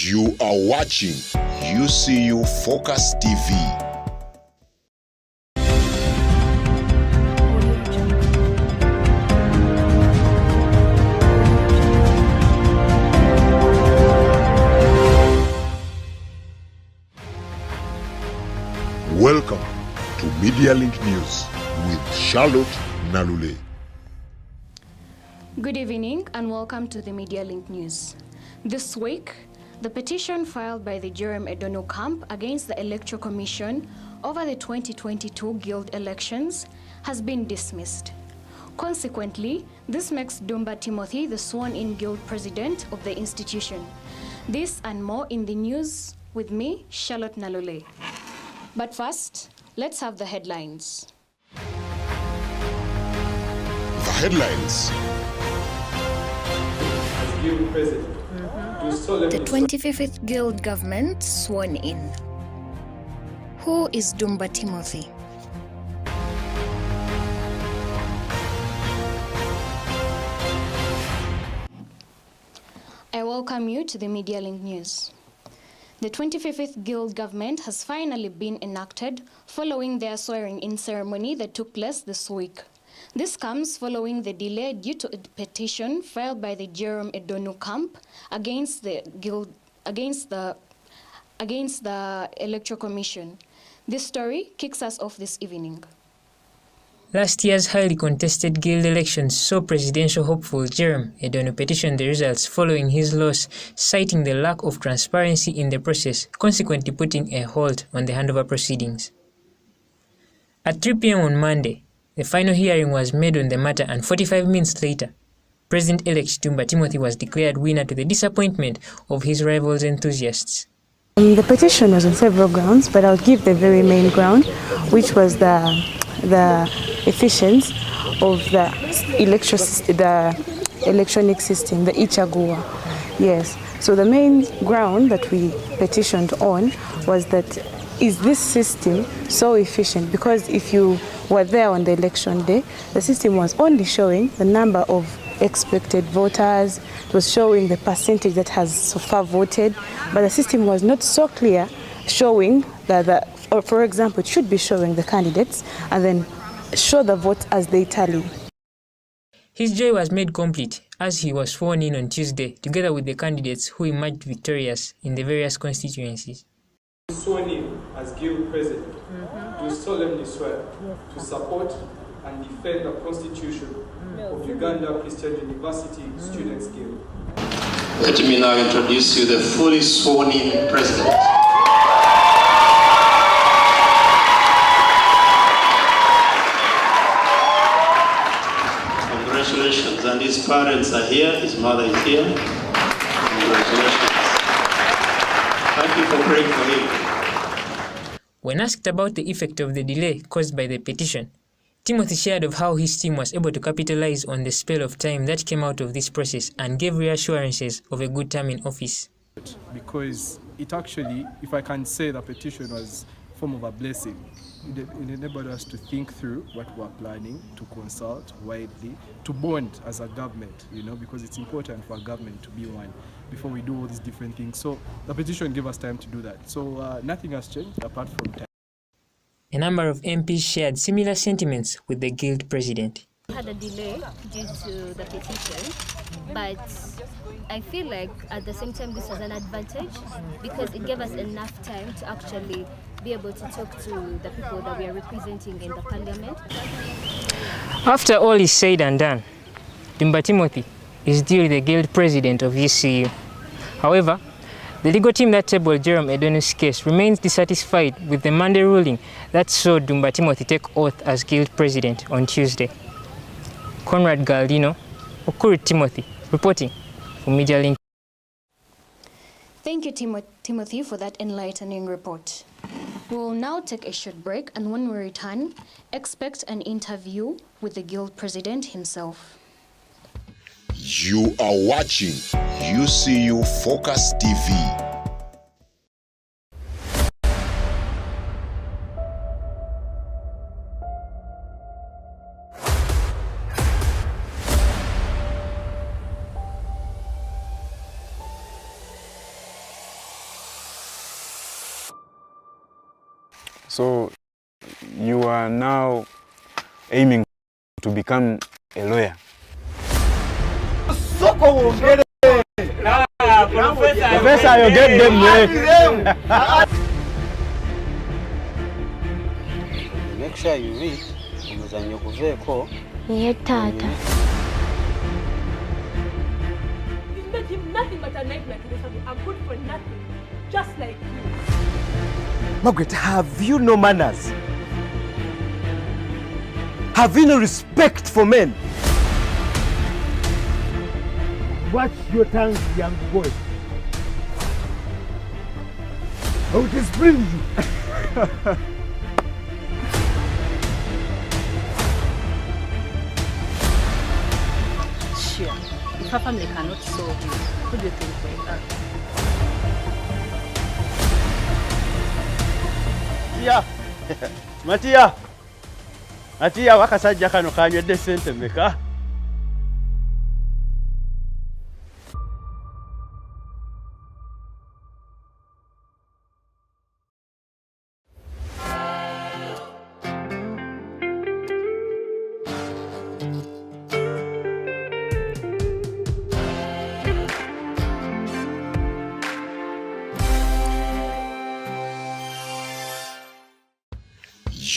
You are watching UCU Focus TV. Welcome to Media Link News with Charlotte Nalule. Good evening and welcome to the Media Link News. This week, the petition filed by the Jerem Edono camp against the Electoral Commission over the 2022 Guild elections has been dismissed. Consequently, this makes Ddumba Timothy the sworn-in Guild president of the institution. This and more in the news with me, Charlotte Nalule. But first, let's have the headlines. The headlines. The 25th Guild government sworn in. Who is Ddumba Timothy? I welcome you to the Media Link News. The 25th Guild government has finally been enacted following their swearing-in ceremony that took place this week. This comes following the delay due to a petition filed by the Jerem Edono camp against the Electoral Commission. This story kicks us off this evening. Last year's highly contested Guild elections saw presidential hopeful Jerem Edono petition the results following his loss, citing the lack of transparency in the process, consequently putting a halt on the handover proceedings. At 3 p.m. on Monday, the final hearing was made on the matter, and 45 minutes later, President-elect Ddumba Timothy was declared winner to the disappointment of his rivals' enthusiasts. The petition was on several grounds, but I'll give the very main ground, which was the efficiency of the electronic system, the Ichagua. Yes. So the main ground that we petitioned on was that, is this system so efficient? Because if you were there on the election day, the system was only showing the number of expected voters, it was showing the percentage that has so far voted, but the system was not so clear showing or for example, it should be showing the candidates and then show the votes as they tally. His joy was made complete as he was sworn in on Tuesday together with the candidates who emerged victorious in the various constituencies. Sworn in as Guild President, do solemnly swear to support and defend the Constitution of Uganda Christian University Students' Guild. Let me now introduce you the fully sworn in President. Congratulations, and his parents are here, his mother is here. Congratulations. Thank you for praying for him. When asked about the effect of the delay caused by the petition, Timothy shared of how his team was able to capitalize on the spell of time that came out of this process and gave reassurances of a good term in office. Because it actually, if I can say, the petition was a form of a blessing. It enabled us to think through what we're planning, to consult widely, to bond as a government, because it's important for a government to be one before we do all these different things. So the petition gave us time to do that. So nothing has changed apart from time. A number of MPs shared similar sentiments with the Guild president. We had a delay due to the petition, but I feel like at the same time this was an advantage because it gave us enough time to actually be able to talk to the people that we are representing in the parliament. After all is said and done, Ddumba Timothy is still the Guild president of UCU. However, the legal team that tabled Jerem Edono's case remains dissatisfied with the Monday ruling that saw Ddumba Timothy take oath as Guild president on Tuesday. Conrad Galdino, Okuri Timothy, reporting for Media Link. Thank you, Timothy, for that enlightening report. We will now take a short break, and when we return, expect an interview with the Guild president himself. You are watching UCU Focus TV. So you are now aiming to become a lawyer. Professor, you get them right. Make sure you read. Yeah, Tata. You made him nothing but a knife like Elizabeth. I'm good for nothing. Just like you. Margaret, have you no manners? Have you no respect for men? Watch your tongue, young boy. I will discipline you. Sure. If our family cannot solve you, who do you think we are? Matiya wakasajja kano kanywedde ssente mmeka?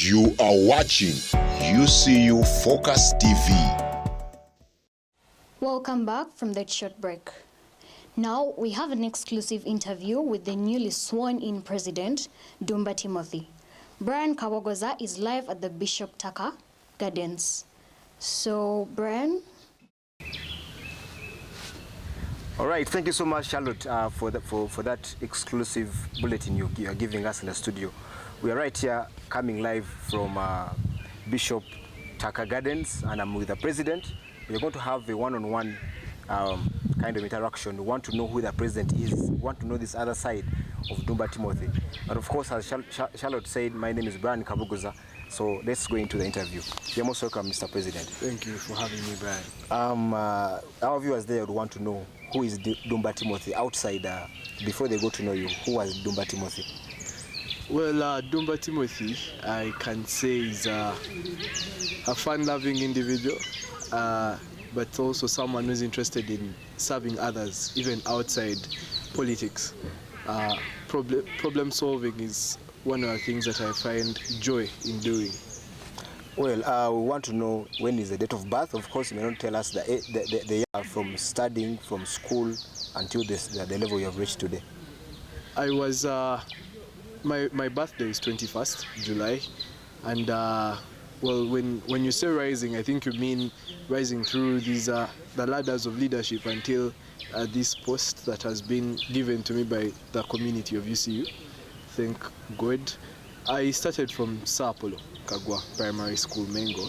You are watching UCU Focus TV. Welcome back from that short break. Now we have an exclusive interview with the newly sworn-in president, Ddumba Timothy. Brian Kawagoza is live at the Bishop Tucker Gardens. So, Brian? All right, thank you so much, Charlotte, for that exclusive bulletin you are giving us in the studio. We are right here coming live from Bishop Tucker Gardens, and I'm with the president. We're going to have a one-on-one kind of interaction. We want to know who the president is. We want to know this other side of Ddumba Timothy. And of course, as Charlotte said, my name is Brian Kabuguza. So let's go into the interview. You're most welcome, Mr. President. Thank you for having me, Brian. Our viewers there would want to know who is Ddumba Timothy outside. Before they go to know you, who was Ddumba Timothy? Well, Ddumba Timothy, I can say, is a fun-loving individual, but also someone who's interested in serving others, even outside politics. Problem solving is one of the things that I find joy in doing. Well, we want to know when is the date of birth. Of course, you may not tell us the year from studying, from school, until the level you have reached today. I was... My birthday is 21st July, and well, when you say rising, I think you mean rising through these the ladders of leadership until this post that has been given to me by the community of UCU. Thank God. I started from Sao Paulo, Kagwa Primary School, Mengo,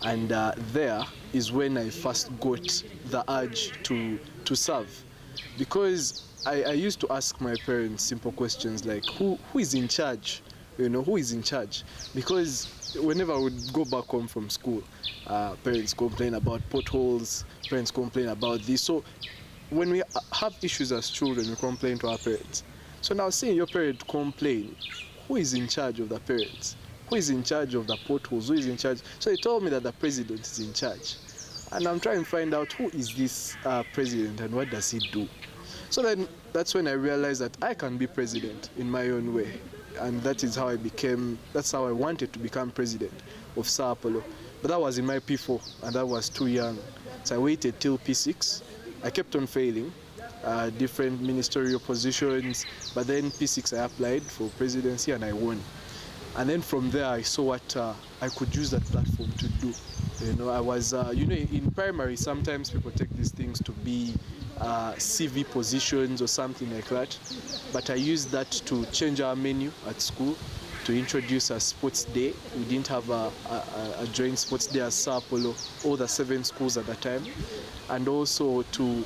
and there is when I first got the urge to serve, because I used to ask my parents simple questions like, who is in charge? You know, who is in charge? Because whenever I would go back home from school, parents complain about potholes, parents complain about this. So when we have issues as children, we complain to our parents. So now seeing your parent complain, who is in charge of the parents? Who is in charge of the potholes? Who is in charge? So they told me that the president is in charge. And I'm trying to find out who is this president and what does he do? So then that's when I realized that I can be president in my own way. And that is how that's how I wanted to become president of Sao Paulo. But that was in my P4 and that was too young. So I waited till P6. I kept on failing, different ministerial positions. But then P6 I applied for presidency and I won. And then from there I saw what I could use that platform to do. You know, I was, you know, in primary sometimes people take these things to be CV positions or something like that, but I used that to change our menu at school, to introduce a sports day. We didn't have a joint sports day at Sao Paulo, all the 7 schools at the time, and also to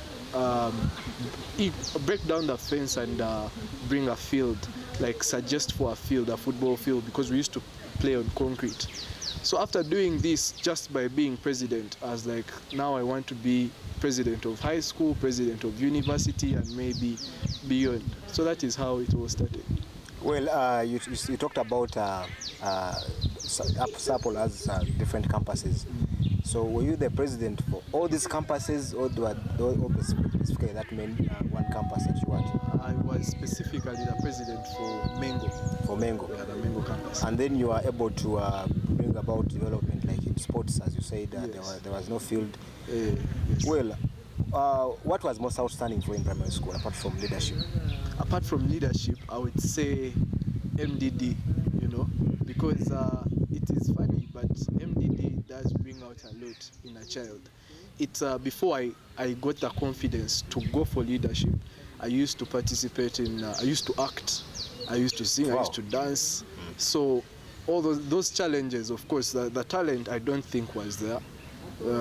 break down the fence and bring a field, like suggest for a field, a football field, because we used to play on concrete. So after doing this, just by being president, I was like, now I want to be president of high school, president of university, and maybe beyond. So that is how it was started. Well, you talked about Sapol has different campuses. So were you the president for all these campuses, or specifically that main one campus that you had? I was specifically the president for Mengo. For Mengo? Yeah, the Mengo campus. And then you were able to bring about development like in sports, as you said, Yes. there was no field. Yes. Well, what was most outstanding for you in primary school apart from leadership? Apart from leadership, I would say MDD, because it is funny, but MDD does bring out a lot in a child. It's before I got the confidence to go for leadership, I used to participate in, I used to act, I used to sing, I used to dance. So all those challenges, of course, the talent I don't think was there.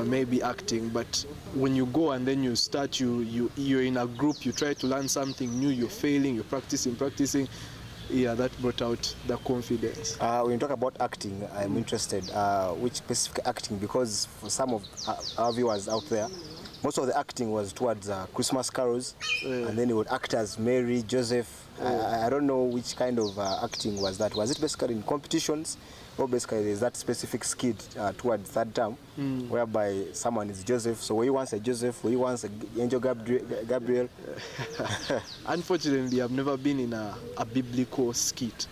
Maybe acting, but when you go and then you start, you're in a group, you try to learn something new, you're failing, you're practicing. Yeah, that brought out the confidence. When you talk about acting, I'm interested. Which specific acting? Because for some of our viewers out there, most of the acting was towards Christmas carols, and then he would act as Mary, Joseph. I don't know which kind of acting was that. Was it basically in competitions, or basically there's that specific skit towards third term, whereby someone is Joseph? So were you once a Joseph? Were you once an Angel Gabriel? Unfortunately, I've never been in a biblical skit,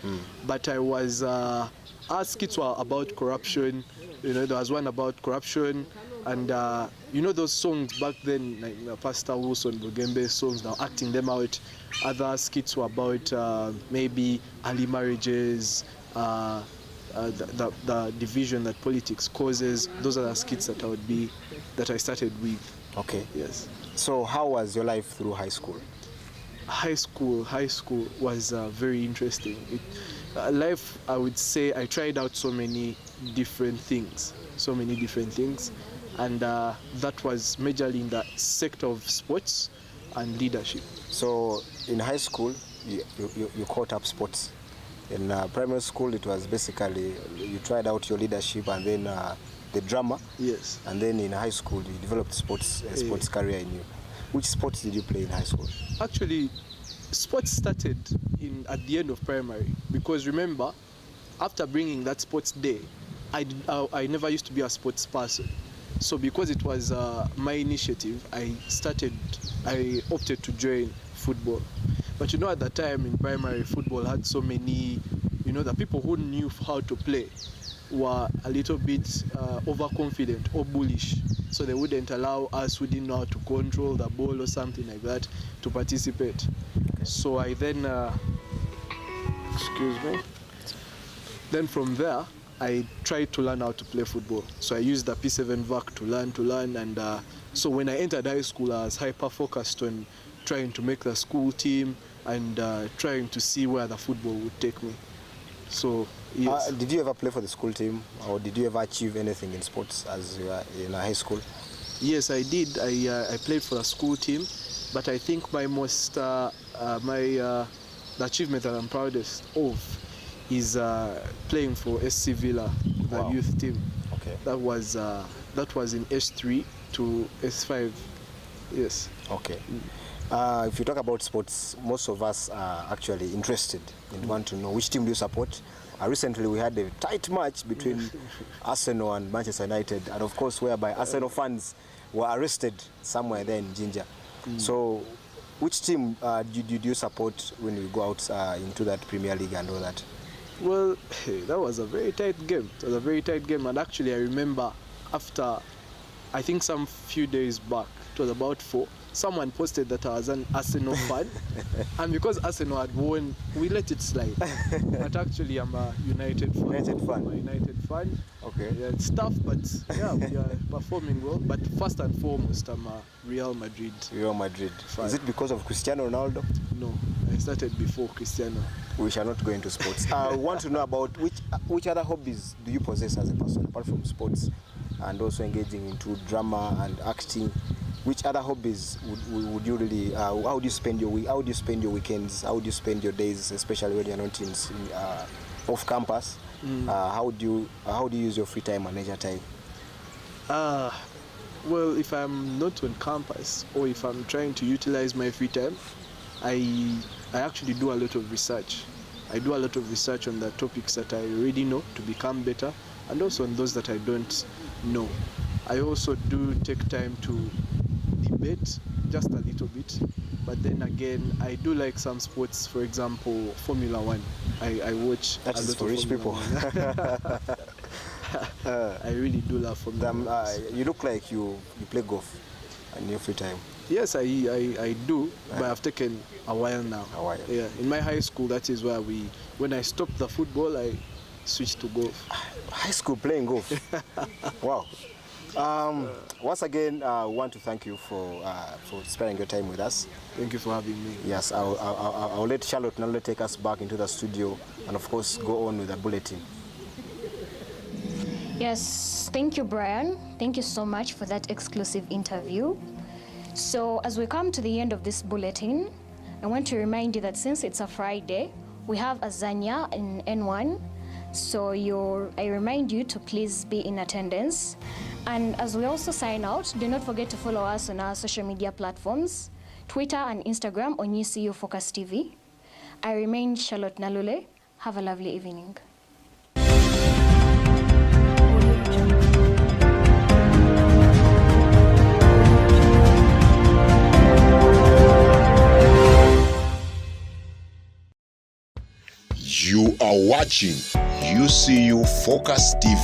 but I was. Our skits were about corruption. There was one about corruption, and those songs back then, like Pastor Wilson Bugembe songs, now acting them out. Other skits were about maybe early marriages, the division that politics causes. Those are the skits that I started with. Okay. Yes. So how was your life through high school? High school was very interesting. Life, I would say, I tried out so many different things, and that was majorly in the sector of sports and leadership. So in high school, you caught up sports. In primary school, it was basically you tried out your leadership and then the drama. Yes. And then in high school, you developed sports career in you. Which sports did you play in high school? Actually, sports started at the end of primary, because remember, after bringing that sports day, I never used to be a sports person. So because it was my initiative, I opted to join football. But at that time in primary, football had so many, the people who knew how to play were a little bit overconfident or bullish. So they wouldn't allow us who didn't know how to control the ball or something like that to participate. So I then, then from there, I tried to learn how to play football. So I used the P7 VAC to learn, and so when I entered high school, I was hyper-focused on trying to make the school team and trying to see where the football would take me. So, yes. Did you ever play for the school team, or did you ever achieve anything in sports as you were in high school? Yes, I did. I played for the school team, but I think my most, the achievement that I'm proudest of is playing for SC Villa, the youth team. Okay. That was in S3 to S5. Yes. Okay. If you talk about sports, most of us are actually interested and want to know which team do you support. Recently, we had a tight match between Arsenal and Manchester United, and of course, whereby Arsenal fans were arrested somewhere there in Ginger. So, which team did you support when you go out into that Premier League and all that? Well, that was a very tight game. It was a very tight game, and actually, I remember after, I think some few days back, it was about 4. Someone posted that I was an Arsenal fan, and because Arsenal had won, we let it slide. But actually, I'm a United fan. I'm a United fan. Okay. Yeah, it's tough, but yeah, we are performing well. But first and foremost, I'm a Real Madrid. Real Madrid. Fan. Is it because of Cristiano Ronaldo? No, I started before Cristiano. We shall not go into sports. I want to know about which other hobbies do you possess as a person apart from sports, and also engaging into drama and acting. Which other hobbies would you really? How do you spend your week? How do you spend your weekends? How do you spend your days, especially when you're not off campus? How do you use your free time and leisure time? Well, if I'm not on campus or if I'm trying to utilize my free time, I actually do a lot of research. I do a lot of research on the topics that I already know to become better, and also on those that I don't know. I also do take time to debate just a little bit, but then again, I do like some sports. For example, Formula One. I watch that a is lot for of rich people. I really do love Formula One. You look like you play golf in your free time. Yes, I do, but I've taken a while now. A while. Yeah, in my high school, that is where when I stopped the football, I switched to golf. High school playing golf. Wow. Once again, I want to thank you for spending your time with us. Thank you for having me. Yes, I'll let Charlotte now take us back into the studio and of course go on with the bulletin. Yes, thank you, Brian. Thank you so much for that exclusive interview. So as we come to the end of this bulletin, I want to remind you that since it's a Friday, we have Azania in N1. So I remind you to please be in attendance. And as we also sign out, do not forget to follow us on our social media platforms, Twitter and Instagram on UCU Focus TV. I remain Charlotte Nalule. Have a lovely evening. You are watching UCU Focus TV.